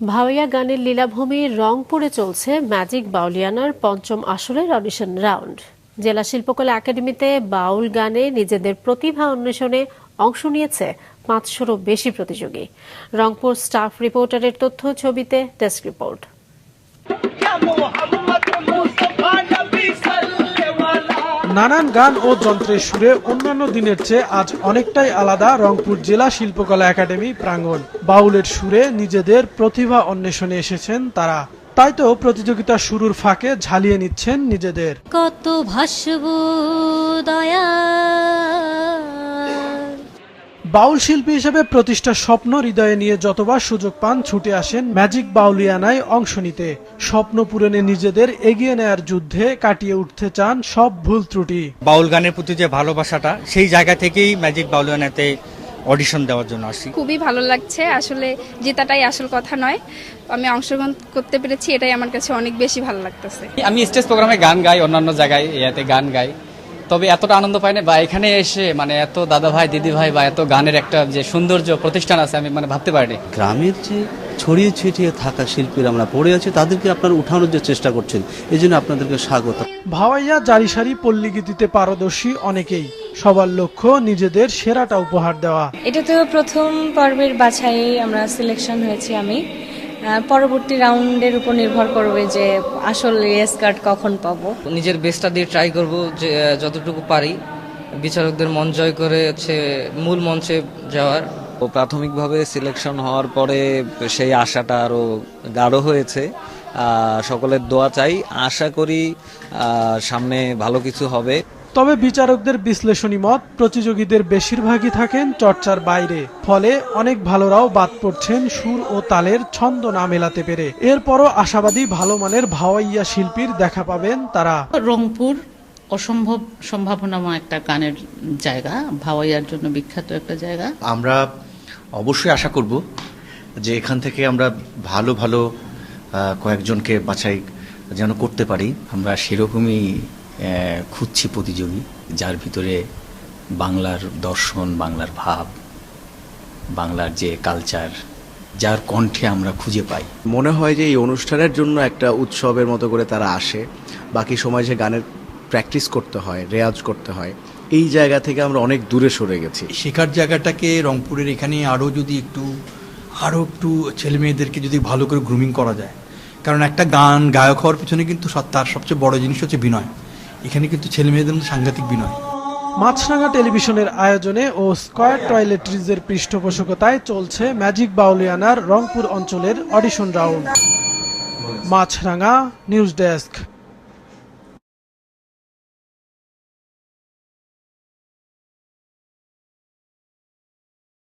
ভাওয়াইয়া গানের লীলাভূমি রংপুরে চলছে ম্যাজিক বাউলিয়ানার পঞ্চম আসরের অডিশন রাউন্ড। জেলা শিল্পকলা একাডেমিতে বাউল গানে নিজেদের প্রতিভা অন্বেষণে অংশ নিয়েছে 500-রও বেশি প্রতিযোগী। রংপুর স্টাফ রিপোর্টারের তথ্য, ছবিতে ডেস্ক রিপোর্ট। নানান গান ও যন্ত্রের সুরে অন্যান্য দিনের চেয়ে আজ অনেকটাই আলাদা রংপুর জেলা শিল্পকলা একাডেমি প্রাঙ্গণ। বাউলের সুরে নিজেদের প্রতিভা অন্বেষণে এসেছেন তারা, তাই তো প্রতিযোগিতা শুরুর ফাঁকে ঝালিয়ে নিচ্ছেন নিজেদের। কত ভাসব দয়া। বাউল শিল্পী হিসেবে প্রতিষ্ঠার স্বপ্ন হৃদয়ে নিয়ে যতবার সুযোগ পান ছুটে আসেন ম্যাজিক বাউলিয়ানায় অংশ নিতে। স্বপ্ন পূরণে নিজেদের এগিয়ে নেয়ার যুদ্ধে কাটিয়ে উঠতে চান সব ভুল ত্রুটি। বাউল গানের প্রতি যে ভালোবাসাটা, সেই জায়গা থেকেই ম্যাজিক বাউলিয়ানাতে অডিশন দেওয়ার জন্য আসি। খুবই ভালো লাগছে, আসলে জেতাটাই আসল কথা নয়, আমি অংশগ্রহণ করতে পেরেছি, এটাই আমার কাছে অনেক বেশি ভালো লাগতেছে। আমি স্টেজ প্রোগ্রামে গান গাই, অন্যান্য জায়গায় ইয়াতে গান গাই, তবে এতটা আনন্দ পাই না, বা এখানে এসে এত দাদা ভাই দিদি ভাই বা এত গানের একটা যে সৌন্দর্য প্রতিষ্ঠান আছে আমি ভাবতে পারিনি। গ্রামের যে ছড়িয়ে ছিটিয়ে থাকা শিল্পীরা আমরা পড়ে আছি, তাদেরকে আপনারা উঠানোর যে চেষ্টা করছেন, এই জন্য আপনাদেরকে স্বাগত। ভাওয়াইয়া জারিসারি পল্লীগীতিতে পারদর্শী অনেকেই, সবার লক্ষ্য নিজেদের সেরাটা উপহার দেওয়া। এটা তো প্রথম পর্বের বাছাই আমরা সিলেকশন হয়েছি আমি, পরবর্তী রাউন্ডের উপর নির্ভর করবে যে আসল রেস কার্ড কখন পাবো। নিজের বেস্টটা দিয়ে ট্রাই করব, যে যতটুকু পারি বিচারকদের মন জয় করে মূল মঞ্চে যাওয়ার। প্রাথমিকভাবে সিলেকশন হওয়ার পরে সেই আশাটা আরো গাঢ় হয়েছে। সকলের দোয়া চাই, আশা করি সামনে ভালো কিছু হবে। তবে বিচারকদের বিশ্লেষণী মত, প্রতিযোগীদের বেশিরভাগই থাকেন চর্চার বাইরে, ফলে অনেক ভালোরাও বাদ পড়ছেন সুর ও তালের ছন্দ না মেলাতে পেরে। এরপরও আশাবাদী ভালো মানের ভাওয়াইয়া শিল্পীর দেখা পাবেন তারা। রংপুর অসম্ভব সম্ভাবনাময় একটা গানের জায়গা, ভাওয়াইয়ার জন্য বিখ্যাত একটা জায়গা। আমরা অবশ্যই আশা করব যে এখান থেকে আমরা ভালো ভালো কয়েকজনকে বাছাই যেন করতে পারি। আমরা সেরকমই খুঁজছি প্রতিযোগী, যার ভিতরে বাংলার দর্শন, বাংলার ভাব, বাংলার যে কালচার, যার কণ্ঠে আমরা খুঁজে পাই। মনে হয় যে এই অনুষ্ঠানের জন্য একটা উৎসবের মতো করে তারা আসে। বাকি সময় যে গানের প্র্যাকটিস করতে হয়, রেয়াজ করতে হয়, এই জায়গা থেকে আমরা অনেক দূরে সরে গেছি। শেখার জায়গাটাকে রংপুরের এখানে আরও একটু ছেলে মেয়েদেরকে যদি ভালো করে গ্রুমিং করা যায়, কারণ একটা গায়ক হওয়ার পিছনে কিন্তু তার সবচেয়ে বড় জিনিস হচ্ছে বিনয়। এখানে কিন্তু ছেলে মেয়েদের মধ্যে সাংঘাতিক বিনয়। মাছরাঙা টেলিভিশনের আয়োজনে ও স্কয়ার টয়লেট্রিজের পৃষ্ঠপোষকতায় চলছে ম্যাজিক বাউলিয়ানার রংপুর অঞ্চলের অডিশন রাউন্ড। মাছরাঙা নিউজ ডেস্ক।